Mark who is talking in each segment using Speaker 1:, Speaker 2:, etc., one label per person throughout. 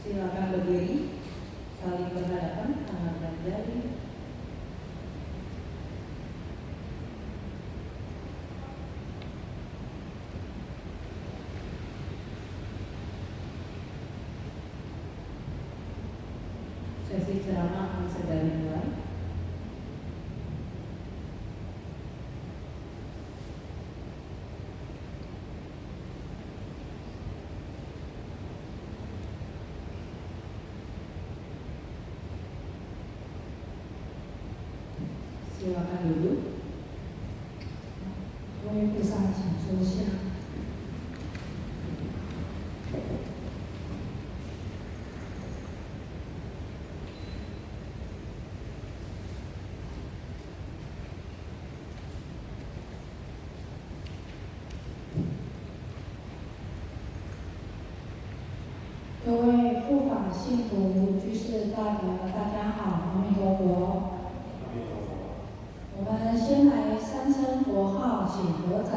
Speaker 1: Silakan berdiri, saling berhadapan, tangan dan jari. Sesi ceramah akan segera dimulai. Silakan duduk. 各位菩萨，请坐下。各位护法信徒、居士大德，大家好，阿弥陀佛。我们先来三称佛号，请合掌。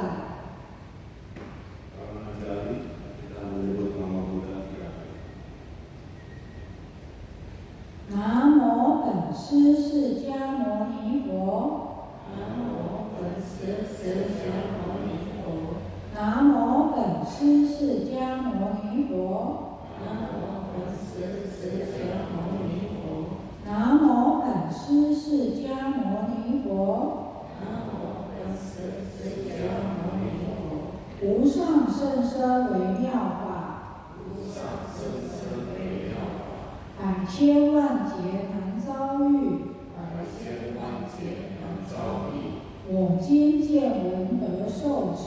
Speaker 1: 南无本师释迦牟尼佛。南无本师释迦牟尼佛。南无本师释迦牟尼佛。南无本师释迦牟尼佛。南无本师释迦牟尼佛。南无本师释迦牟尼佛。无上甚深微妙法。无上甚深微妙法。百千万劫难遭遇。百千万劫难遭遇。我今见闻得受持。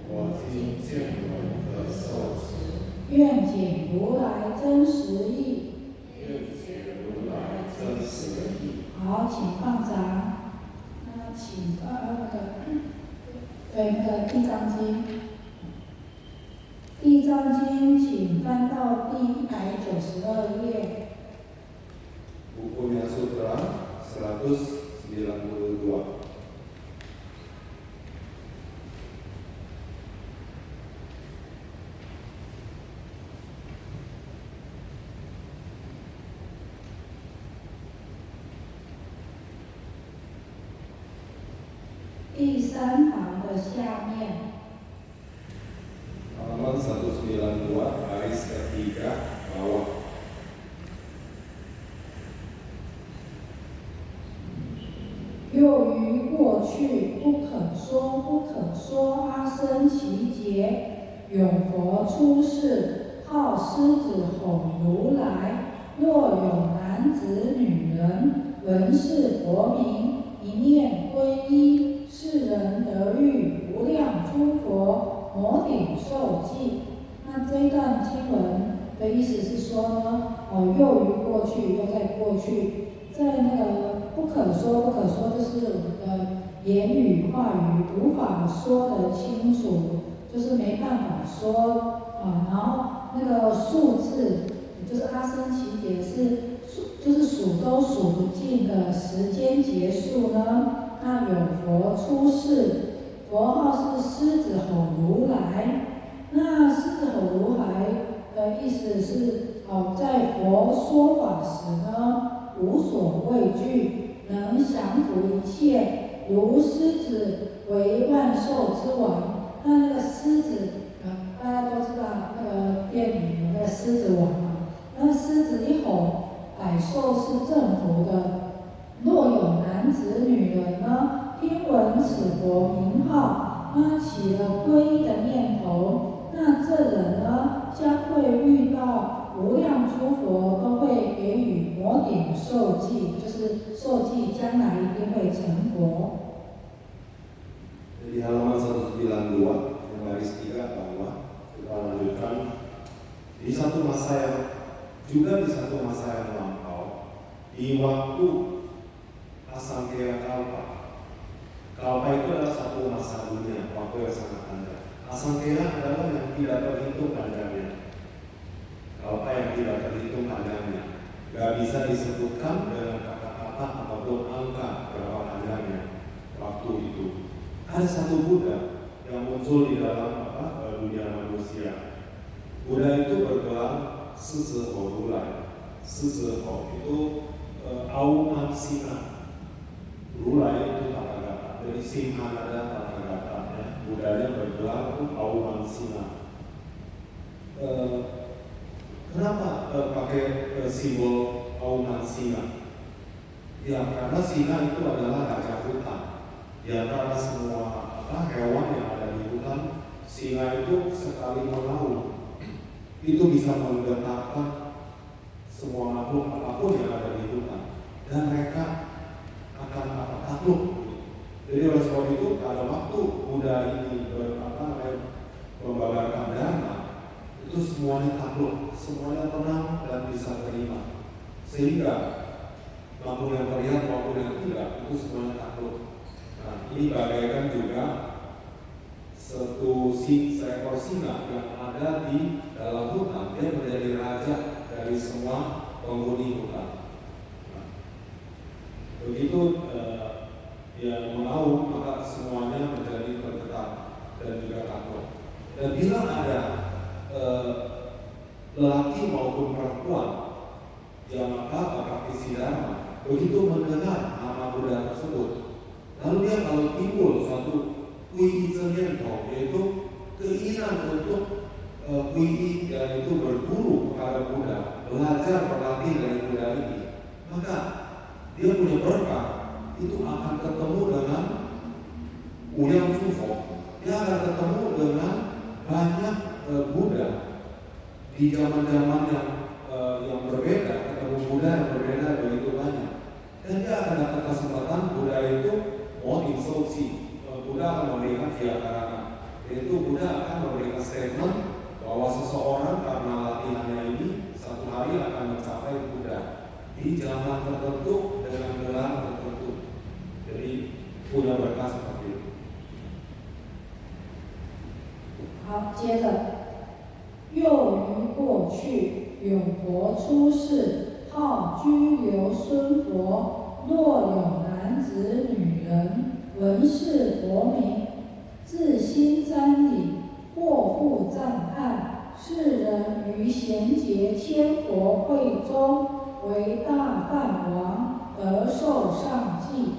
Speaker 1: 我今见闻得受持。愿解如来真实义。愿解如来真实义。好，请放掌。那请那个地藏经，地藏经，请翻到第192页。
Speaker 2: Bukunya Sutra 192.
Speaker 1: 第3行的下面。
Speaker 2: Halaman 192 baris ketiga bawah.
Speaker 1: 又于过去不可说阿僧祇劫，永佛出世，号狮子吼如来。若有男子女人闻是佛名，一念皈依，是人得遇无量诸佛摩顶受记。那这一段经文的意思是说呢，又于过去，又在过去，在那个不可说，不可说就是我们的言语话语无法说得清楚，就是没办法说啊。然后那个数字，就是阿僧祇劫是就是数都数不尽的时间结束呢。那有佛出世，佛号是狮子吼如来。那狮子吼如来的意思是，在佛说法时呢，无所畏惧，能降服一切，如狮子为万兽之王。那个狮子，大家都知道那个电影有那个狮子王嘛。那狮子一吼，百兽是征服的。若有男子女人呢，听闻此佛名号，那起了皈依的念头，那这人呢，将会遇到无量诸佛都会给予摩顶受记，就是受记将来一定会成佛。
Speaker 2: Di halaman 192 yang baris 3 bahwa kita lanjutkan di satu masa yang lampau, di waktu Asangkaya Kalpa. Kalpa itu adalah satu masa dunia, waktu yang sangat panjang. Asangkaya adalah yang tidak terhitung panjangnya. Kalpa yang tidak terhitung panjangnya, gak bisa disebutkan dengan kata-kata ataupun angka berapa panjangnya waktu itu. Ada satu Buddha yang muncul di dalam dunia manusia. Buddha itu bergelar Sisi Ho Rulai. Sisi Ho itu Auman Singa. Rulai itu Tathagata. Dari Singa ada Tathagata. Buddhanya bergelar itu Auman Singa. Kenapa pakai simbol Auman Singa? Ya karena singa itu adalah raja hutan. Di antara semua hewan yang ada di hutan, singa itu sekali menaun itu bisa menggetarkan semua makhluk apapun yang ada di hutan, dan mereka akan takluk. Jadi oleh sebab itu pada waktu Buddha ini membabarkan dharma, itu semuanya takluk, semuanya tenang dan bisa terima, sehingga maupun yang terlihat maupun yang tidak itu semuanya takluk. Nah, ini bagaikan juga seekor singa yang ada di dalam hutan, dia menjadi raja dari semua penghuni hutan. Nah, begitu dia menaung, maka semuanya menjadi tergetar dan juga takut. Dan bila ada lelaki maupun perempuan yang praktisi dharma, begitu mendengar nama Buddha tersebut, lalu dia kalau timbul suatu kui niento, yaitu keinginan untuk kui, yaitu berguru kepada Buddha, belajar berlatih dari Buddha ini, maka dia punya berkah, itu akan ketemu dengan Uyang Sufo, dia akan ketemu dengan banyak Buddha di zaman-zaman yang berbeda, ketemu Buddha yang berbeda begitu banyak, dan dia akan dapat kesempatan Buddha itu instruksi. Buddha akan memberikan viakarana, yaitu Buddha akan memberikan statement bahwa seseorang karena latihannya ini satu hari akan mencapai Buddha di zaman tertentu dengan gelar tertentu. Jadi punya berkah seperti itu.
Speaker 1: 好，接着又于过去有佛出世，号居留孙佛，若有男子女人闻是佛名，自心瞻礼，或复赞叹，是人于贤劫千佛会中为大梵王，得受上记。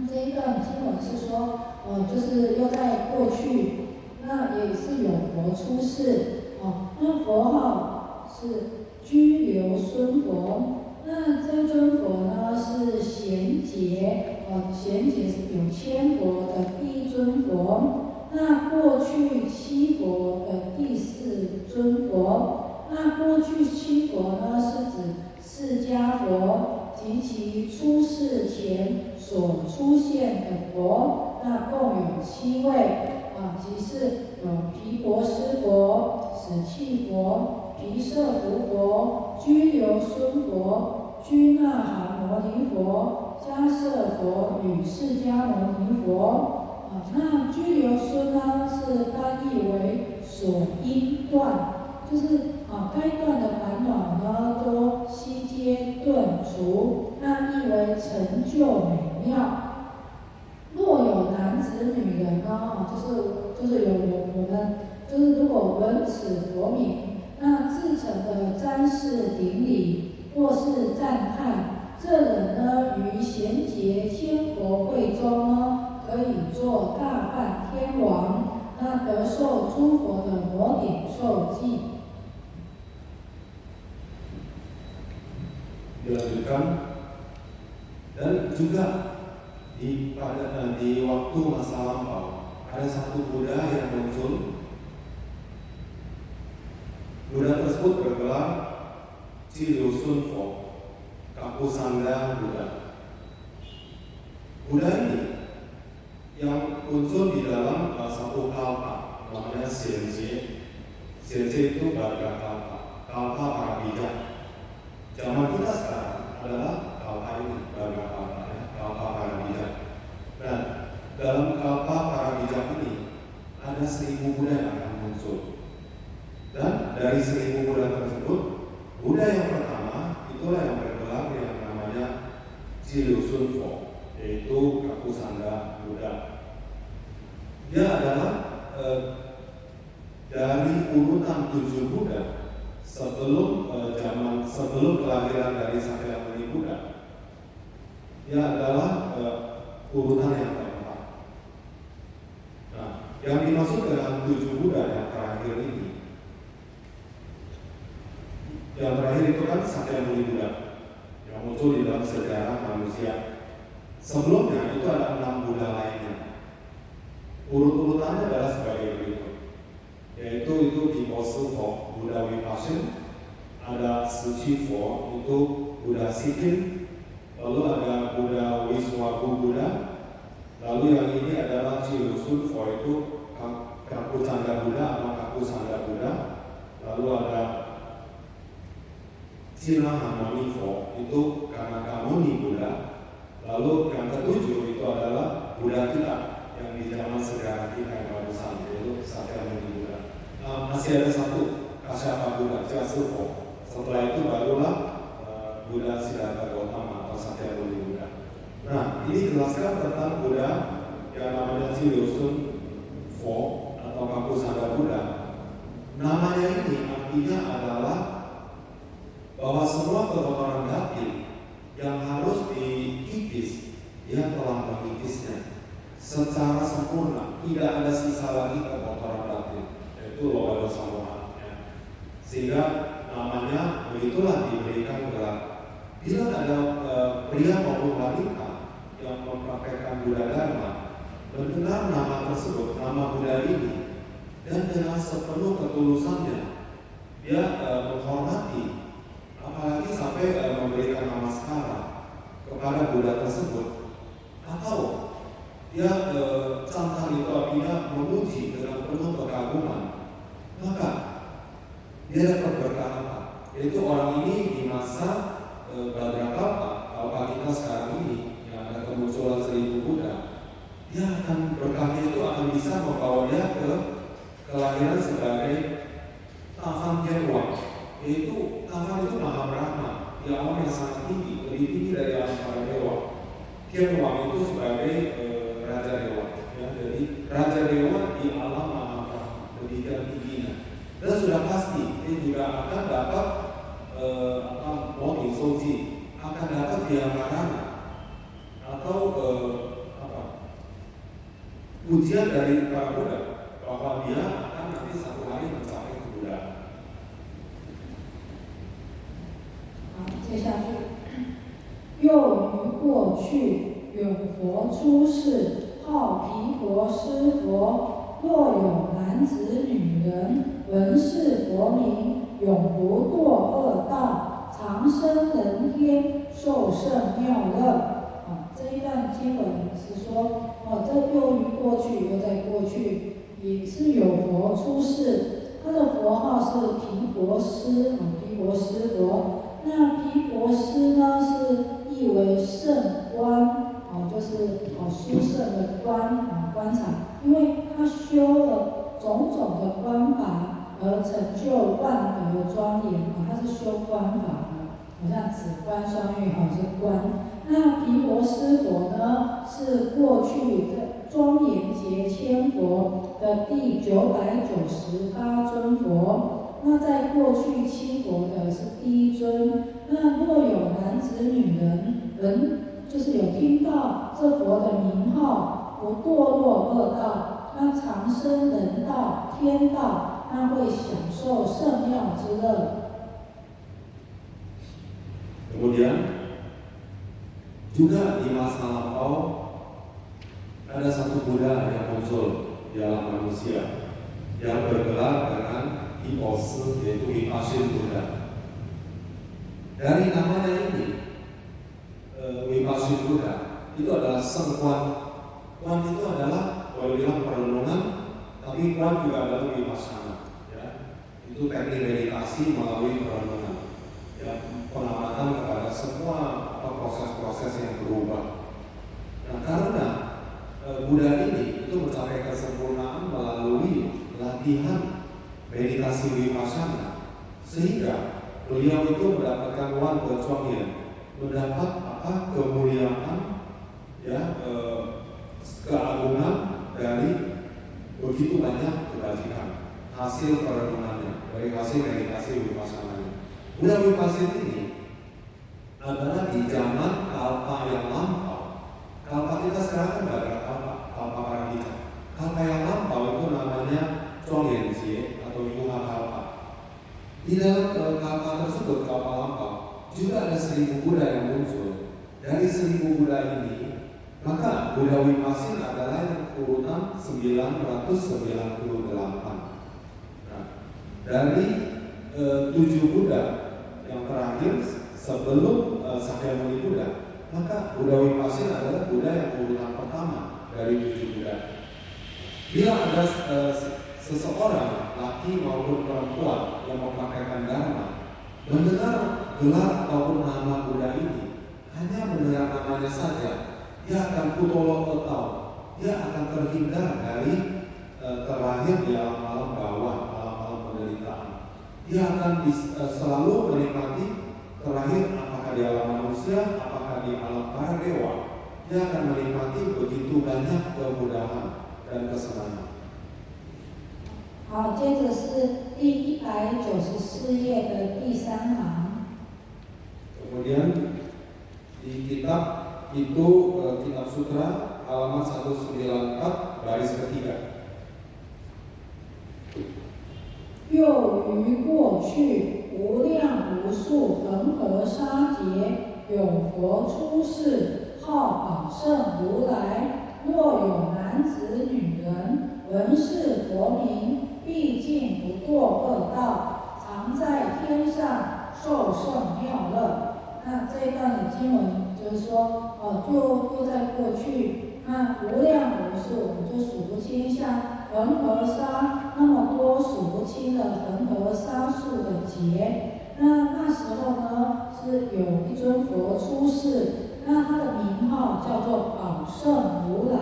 Speaker 1: 这一段经文是说，就是又在过去，那也是有佛出世，那佛号是居留孙佛。那这尊佛呢是贤劫，贤劫是有千佛的第一尊佛。那过去七佛的第四尊佛。那过去七佛呢是指释迦佛及其出世前所出现的佛，那共有7位，即是有毗婆尸佛、死气佛、毗舍浮佛、居留孙佛、居那含牟尼佛、迦摄佛与释迦牟尼佛。那居留孙呢是翻译为所应断，就是该断的烦恼呢都悉皆顿除，那译为成就美妙。若有男子女人呢，就是有我们就是如果闻此佛名，那自成的瞻视顶礼或是赞叹，这人呢于贤劫千佛会中呢，可以做大梵天王，那得受诸佛的摩顶受记。
Speaker 2: Dilanjutkan dan juga di waktu masa lampau ada satu Buddha yang muncul. Buddha tersebut bergelar Chiliu Sun Fo, Kapusanda Buddha. Buddha ini yang muncul di dalam satu kalpa namanya Xianjie. Xianjie itu barga kalpa para bijak. Zaman kita sekarang adalah kalpa ini, barga kalpa para bijak. Dan dalam kalpa para bijak ini ada 1000 Buddha yang akan muncul. Dan dari 1000 Buddha tersebut, Buddha yang pertama itulah yang bergelar yang namanya Chiliu Sun Fo, yaitu Kapusanda Buddha. Dia adalah dari urutan 7 Buddha sebelum kelahiran dari Sakyamuni Buddha. Dia adalah urutan yang keempat. Nah, yang dimaksud dengan 7 Buddha yang terakhir ini, yang terakhir itu kan Sakyamuni Buddha yang muncul di dalam sejarah manusia. Sebelumnya itu ada 6 Buddha lainnya. Urut-urutannya adalah sebagai berikut, yaitu itu di Mosu Fo, Buddha Vipassana, ada Suci Fo, itu Buddha Sikin, lalu ada Buddha Wiswagu Buddha, lalu yang ini adalah Chiliu Sun Fo, itu Kapusanda Buddha atau Kapusanda Buddha, lalu ada Cina Hamoni Fo, itu Kanakamuni Buddha, lalu yang ketujuh itu adalah Buddha kita yang di zaman sejarah kita yang barusan, yaitu Sakyamuni Buddha. Masih ada satu Kasyapa Buddha, Jiasu Fo. Setelah itu barulah Buddha Siddhartha Gautama atau Sakyamuni Buddha. Nah, ini jelaskan tentang Buddha yang namanya Chiliu Sun Fo atau Kapusanda Buddha. Namanya ini artinya adalah bahwa semua kekotoran batin yang harus dikikis, dia telah mengikisnya secara sempurna, tidak ada sisa lagi kekotoran batin, yaitu loba dosa moha. Sehingga namanya begitulah diberikan gelar. Bila ada pria maupun wanita yang mempraktekkan Buddha Dharma, mendengar nama tersebut, nama Buddha ini, dan dengan sepenuh ketulusannya, dia menghormati, apalagi sampai memberikan namaskara kepada Buddha tersebut, atau dia cantang itu artinya memuji dengan penuh kekaguman, maka dia dapat berkah apa? Yaitu orang ini di masa Bhadrakalpa, kalpa kita sekarang ini yang ada kemunculan 1000 Buddha, dia akan berkahnya itu akan bisa membawa dia ke kelahiran sebagai Tavan Genwa, yaitu Tavan itu Maha Brahma, dia orang yang sangat tinggi, lebih tinggi dari alam para dewa. Genwa itu sebagai Raja Dewa, ya, jadi Raja Dewa di alam Maha Brahma, demikian tingginya. Dan sudah pasti dia juga akan dapat Modi Soji, akan dapat diamarana atau ujian dari para Buddha bahwa dia akan nanti satu hari mencapai kebuddhaan.
Speaker 1: 接下去，又于过去永佛出世，号毗婆尸佛。若有男子女人闻是佛名，永不堕恶道，长生人天，受胜妙乐。这一段经文是说，这又于过去，又在过去，也是有佛出世，他的佛号是毗婆尸，毗婆尸佛。那毗婆尸呢是译为圣观，就是殊胜的观察，因为他修了种种的观法而成就万德庄严，他是修观法的，好像止观双运是观。那毗婆尸佛呢是过去的庄严劫千佛的第998尊佛。那在过去七佛的是第一尊。那若有男子女人，就是有听到这佛的名号，不堕落恶道，那长生人道、天道，那会享受圣妙之乐。
Speaker 2: Kemudian juga di masa lampau ada satu Buddha yang muncul di alam manusia yang bergelar dengan Hipos, yaitu Vipassana Buddha. Dari namanya ini, Vipassana Buddha itu adalah sengkuan. Kuan itu adalah boleh bilang perenungan, tapi kuan juga adalah vipassana. Ya, itu teknik meditasi melalui perenungan. Ya, pengamatan kepada semua proses-proses yang berubah. Nah, karena Buddha ini itu mencapai kesempurnaan melalui latihan meditasi vipassana, sehingga beliau itu mendapatkan wan bercuangnya, mendapat kemuliaan, ya, keagungan dari begitu banyak kebajikan hasil perenungannya, dari hasil meditasi vipassana. Buddha Vipassana ini adalah di zaman kalpa yang lampau. Kalpa kita sekarang kan nggak ada kalpa paramita. Kalpa yang lampau itu namanya Chongyenxie atau Yuha Kalpa. Di dalam kalpa tersebut, kalpa lampau, juga ada 1000 Buddha yang muncul. Dari 1000 Buddha ini, maka Buddha Vipassana adalah yang urutan 998. Nah, dari 7 Buddha yang terakhir sebelum Sakyamuni Buddha, maka Buddha Vipassana adalah Buddha yang urutan pertama dari 7 Buddha. Bila ada seseorang, laki maupun perempuan, yang memprakaikan dharma, mendengar gelar ataupun nama Buddha ini, hanya mendengar namanya saja, dia akan kutolo atau dia akan terhindar dari terlahir di alam-alam bawah, alam-alam penderitaan. Dia akan selalu menikmati terlahir apakah di alam manusia, apakah di alam para dewa. Dia akan menikmati begitu banyak kemudahan dan kesenangan.
Speaker 1: 好，接着是第194页的第3行。
Speaker 2: Kemudian di kitab itu kitab sutra halaman 194 baris ketiga.
Speaker 1: 又于过去无量无数恒河沙劫，有佛出世，号宝胜如来。若有男子女人，闻是佛名，毕竟不堕恶道，常在天上受胜妙乐。那这一段的经文就是说，又在过去，那无量无数，我们就数不清，像恒河沙那么多数不清的恒河沙数的劫。那时候呢，是有一尊佛出世，那他的名号叫做宝胜如来。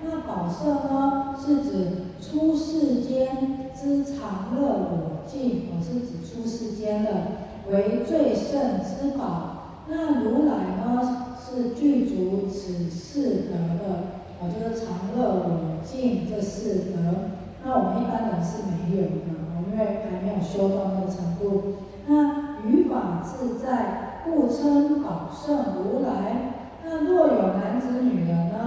Speaker 1: 那宝胜呢，是指出世间之常乐我净，是指出世间的为最胜之宝。那如来呢，是具足此四德的，就是常乐我净这四德。那我们一般人是没有的，因为还没有修到那个程度。那语法自在，故称宝胜如来。那若有男子女人呢？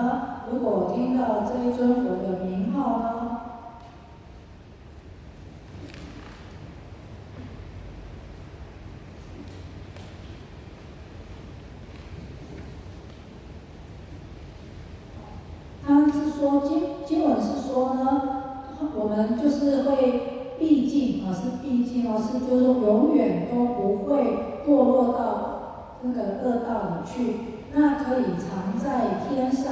Speaker 1: 如果听到这一尊佛的名号呢？他是说经文是说呢，我们就是会毕竟是毕竟是就是说永远都不会堕落到那个恶道里去，那可以常在天上，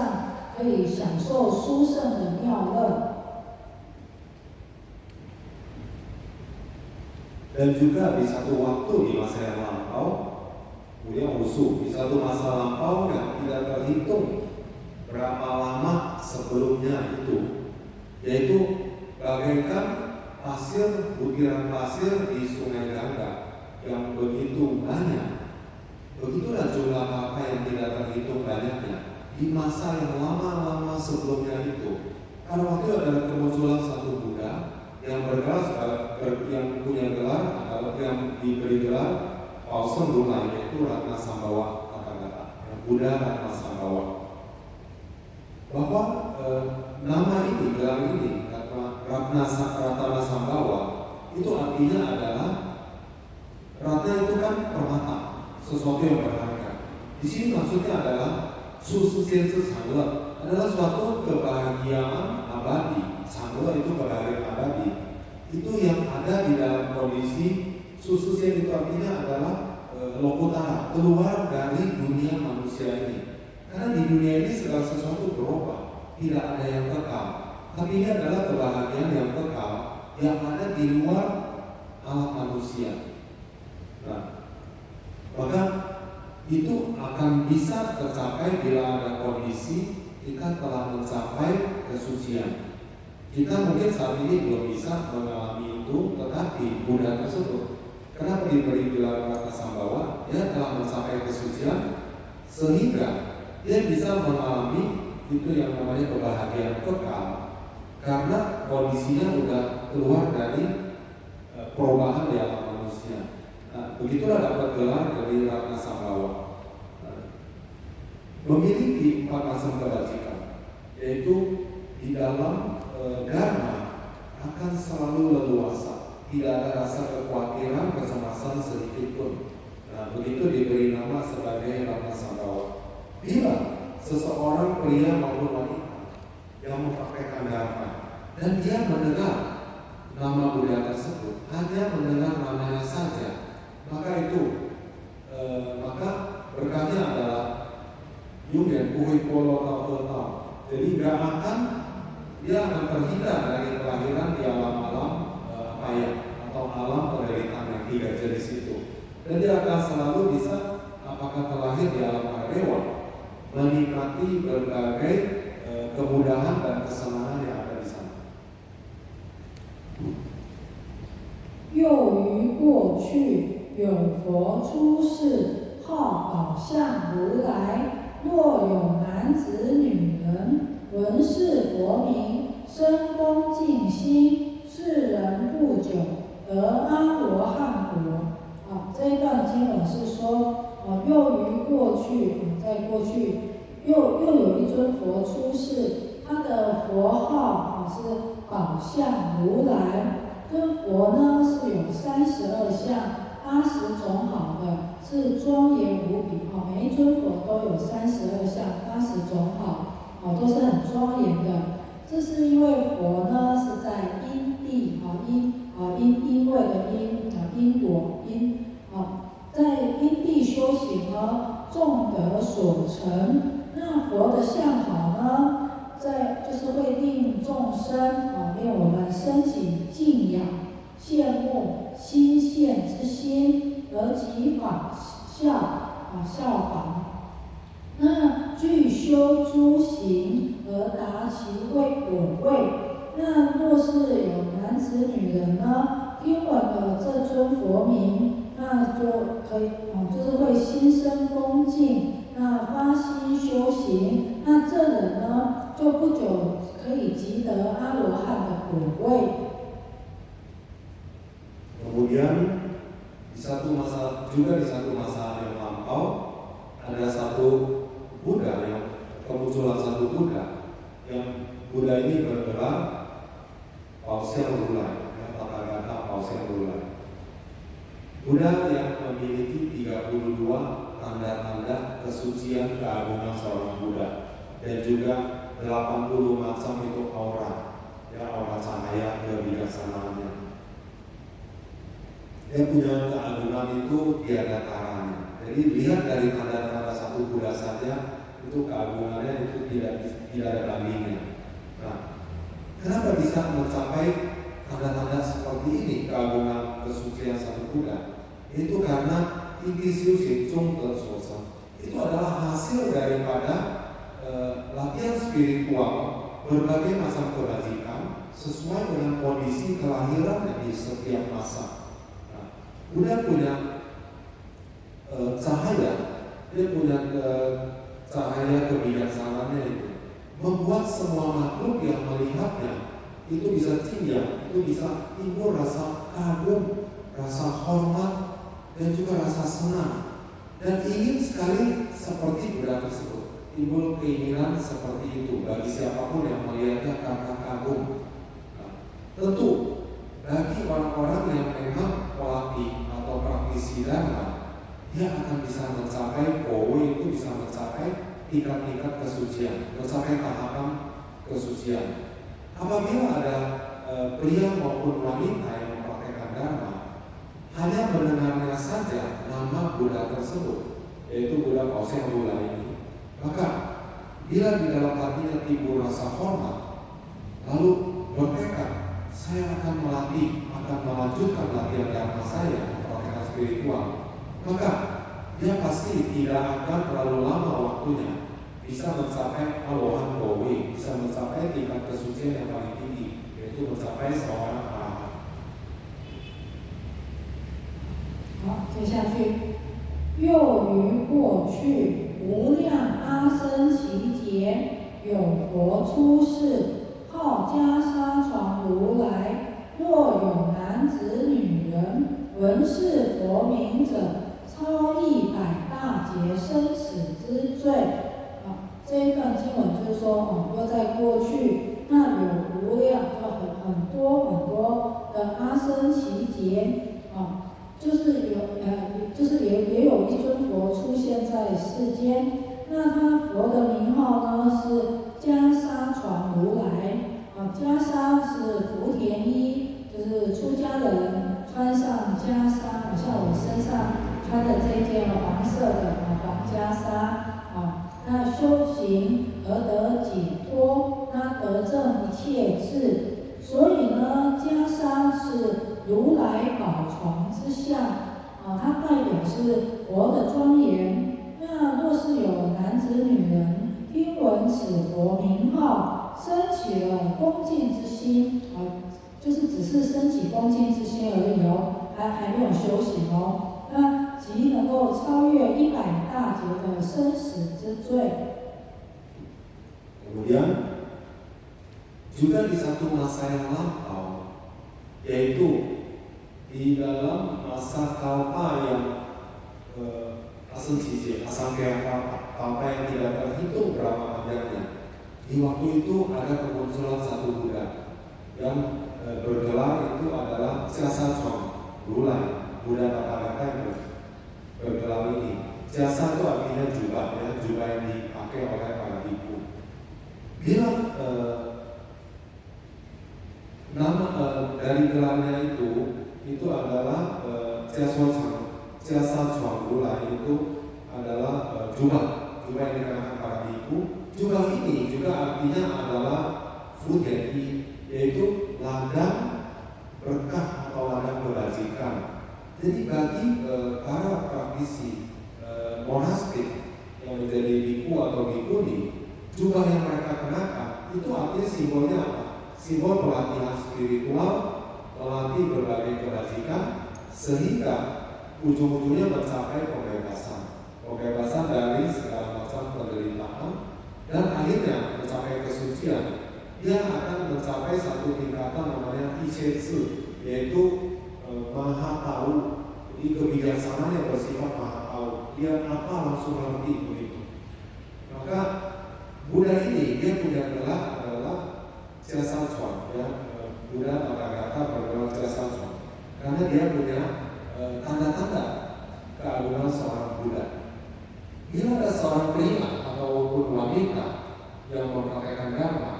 Speaker 1: 可以享受殊胜的妙乐。
Speaker 2: Dan juga di satu waktu di masa yang lampau, kemudian usuh di satu masa lampau yang tidak terhitung berapa lama sebelumnya itu, yaitu bagaikan pasir, butiran pasir di Sungai Gangga yang begitu banyak. Begitulah jumlah apa yang tidak terhitung banyaknya di masa yang lama-lama sebelumnya itu. Karena waktu ada kemunculan satu Buddha yang bergelar, yang punya gelar adalah yang diberi gelar Pausem Rula, yaitu Ratnasambawa kata-kata, Buddha Ratnasambawa. Bahwa nama ini, gelar ini, Ratnasambawa, itu artinya adalah Ratna itu kan permata, sesuatu yang berharga. Di sini maksudnya adalah susu sensus sangla, adalah suatu kebahagiaan abadi. Sangla itu kebahagiaan abadi. Itu yang ada di dalam kondisi susu sen itu artinya adalah lokutara, keluar dari dunia manusia ini. Karena di dunia ini segala sesuatu berubah, tidak ada yang kekal. Tapi ini adalah kebahagiaan yang kekal yang ada di luar alam manusia. Nah, maka itu akan bisa tercapai bila ada kondisi kita telah mencapai kesucian. Kita mungkin saat ini belum bisa mengalami itu, tetapi Buddha tersebut, kenapa diberi gelar Ratnasambawa? Dia telah mencapai kesucian sehingga dia bisa mengalami itu yang namanya kebahagiaan kekal karena kondisinya sudah keluar dari perubahan di alam manusia. Nah, begitulah dapat gelar dari Ratnasambawa. Memiliki 4 macam kebajikan, yaitu di dalam dharma akan selalu leluasa, tidak ada rasa kekhawatiran, kecemasan sedikit pun. Nah, begitu diberi nama sebagai Ratnasambawa. Bila seseorang pria maupun wanita yang mempraktekkan dharma dan dia mendengar nama Buddha tersebut, hanya mendengar namanya saja, maka itu maka berkahnya adalah Yugen Puhui Polo Tau. Jadi gak akan, dia akan terhindar dari kelahiran di alam-alam payah atau alam penderitaan yang 3 jenis itu. Dan dia akan selalu bisa, apakah terlahir di alam dewa, menikmati berbagai kemudahan dan kesenangan yang ada di sana.
Speaker 1: 又于过去有佛出世，号宝相如来。若有男子女人闻是佛名，生恭敬心，是人不久得阿罗汉果。这一段经文是说，又于过去，在过去又有一尊佛出世，他的佛号是宝相如来。跟佛呢是有32相，80种好的，是庄严无比。每一尊佛都有32相，80种好，都是很庄严的。这是因为佛呢是在因地，因为的因果因，在因地修行呢，众德所成。那佛的相好呢，就是会令众生令我们升起敬仰、羡慕、心羡之心，而即仿效仿。那具修诸行而达其果位。那若是有男子女人呢，听闻了这尊佛名，那就可以就是会心生恭敬，那发心修行，那这人呢就不久可以即得阿罗汉的果位。
Speaker 2: Kemudian di satu masa yang lampau ada satu Buddha yang kemunculan satu Buddha yang Buddha ini bergelar Pausem Rula, kata-kata Pausem Rula. Buddha yang memiliki 32 tanda-tanda kesucian keagungan seorang Buddha dan juga 80 macam itu aura, aura cahaya kebijaksanaannya. Dia punya keagungan itu tiada taranya. Jadi lihat dari tanda-tanda satu Buddha saja itu keagungannya itu tidak ada bandingnya. Nah, kenapa bisa mencapai tanda-tanda seperti seperti ini keagungan kesucian satu Buddha, itu karena inti siusin chung tersosa itu adalah hasil daripada latihan spiritual berbagai macam kebajikan sesuai dengan kondisi kelahiran di setiap masa. Nah, Buddha punya cahaya, dia punya cahaya kebijaksananya itu membuat semua makhluk yang melihatnya itu bisa tinggal, itu bisa timbul rasa kagum, rasa hormat, dan juga rasa senang, dan ingin sekali seperti Buddha tersebut. Timbul keinginan seperti itu bagi siapapun yang melihatnya karena kagum. Nah, tentu bagi orang-orang yang memang pelatih atau praktisi Dharma, dia akan bisa mencapai kowe, itu bisa mencapai tingkat-tingkat kesucian, mencapai tahapan kesucian. Apabila ada pria maupun wanita yang mempraktekkan Dharma, hanya mendengarnya saja nama Buddha tersebut, yaitu Buddha Pauseng Lula ini, maka bila di dalam hatinya timbul rasa hormat, lalu bertekad, saya akan melatih, akan melanjutkan latihan Dharma saya, mempraktekkan spiritual, maka dia pasti tidak akan terlalu lama waktunya bisa mencapai alohan kowe, bisa mencapai tingkat kesucian yang paling tinggi, yaitu mencapai seorang arahat.
Speaker 1: 好，接下去，又于过去无量阿僧祇劫，有佛出世，号袈裟传如来。若有男子女人闻是佛名者，超100大劫生死之罪。这一段经文就是说，又在过去，那有无量，就很多的阿僧祇劫，就是也有一尊佛出现在世间。那他佛的名号呢是袈裟传如来，袈裟是福田衣，就是出家的人穿上袈裟，像我身上穿的这件黄色的黄袈裟。那修行而得解脱，那得证一切智。所以呢，袈裟是如来宝床之相，它代表是佛的庄严。那若是有男子女人听闻此佛名号，升起了恭敬之心，就是只是升起恭敬之心而已还没有修行那即能够超越100大劫的生死之罪。
Speaker 2: Kemudian juga di satu masa yang lampau, yaitu di dalam masa kalpa yang asangkaya kalpa yang tidak terhitung berapa panjangnya. Di waktu itu ada kemunculan satu Buddha yang bergelar itu adalah Jasa Chong Rulai, Buddha Tathagata yang bergelar ini. Jasa itu artinya jubah, jubah yang dipakai oleh para biku. Bila nama dari gelarnya itu adalah Jasa Chong Rulai, itu adalah jubah yang dikenakan para biku. Jubah ini juga artinya adalah fudeti, yaitu ladang berkah atau ladang kebajikan. Jadi bagi para praktisi monastik yang menjadi biku atau bikuni, jubah yang mereka kenakan itu artinya simbolnya apa? Simbol pelatihan spiritual, melatih berbagai kebajikan, sehingga ujung-ujungnya mencapai pembebasan dari segala macam penderitaan, dan akhirnya mencapai kesucian. Dia akan mencapai satu tingkatan namanya Ichetsu, yaitu maha tahu. Jadi kebijaksanaan yang bersifat maha tahu. Dia apa langsung ngerti begitu. Maka Buddha ini dia punya gelar adalah Jasa Chong, Buddha Tathagata bergelar Jasa Chong, karena dia punya tanda-tanda keagungan seorang Buddha. Bila ada seorang pria ataupun wanita yang mempraktekkan Dharma,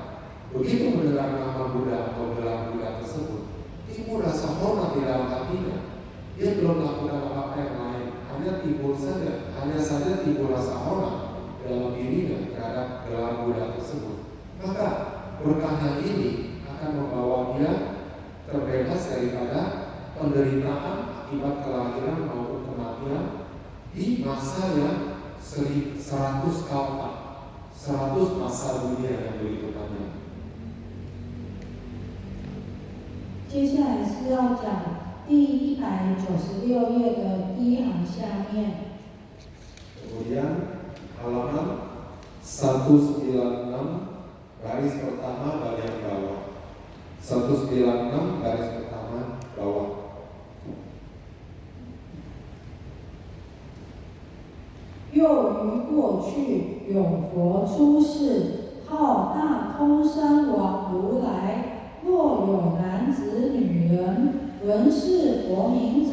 Speaker 2: begitu mendengar nama Buddha atau gelar Buddha tersebut, timbul rasa hormat di dalam hatinya. Dia belum melakukan apa-apa yang lain, hanya saja timbul rasa hormat dalam dirinya terhadap gelar Buddha tersebut. Maka berkahnya ini akan membawa dia terbebas daripada penderitaan akibat kelahiran maupun kematian di masa yang 100 tahun, 100 masa dunia yang begitu panjang.
Speaker 1: 接下来是要讲第196页的第一行下面。
Speaker 2: Kemudian halaman 196 garis pertama bagian bawah. 196 garis pertama bawah.
Speaker 1: 又于过去有佛出世，号大通山王如来。若有男子女人闻是佛名者，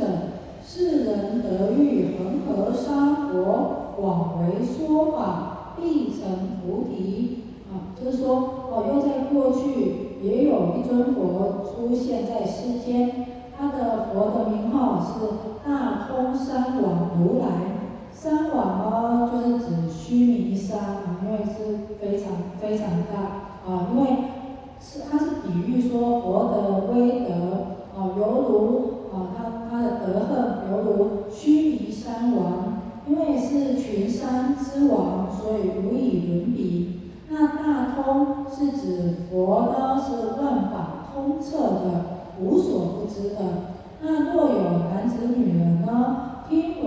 Speaker 1: 是人得遇恒河沙佛，广为说法，必成菩提。就是说，又在过去也有一尊佛出现在世间，他的佛的名号是大通山王如来。山王就是指须弥山因为是非常非常大因为它是比喻说佛的威德犹如他的德行犹如须弥山王，因为是群山之王，所以无以伦比。那大通是指佛呢是万法通彻的，无所不知的，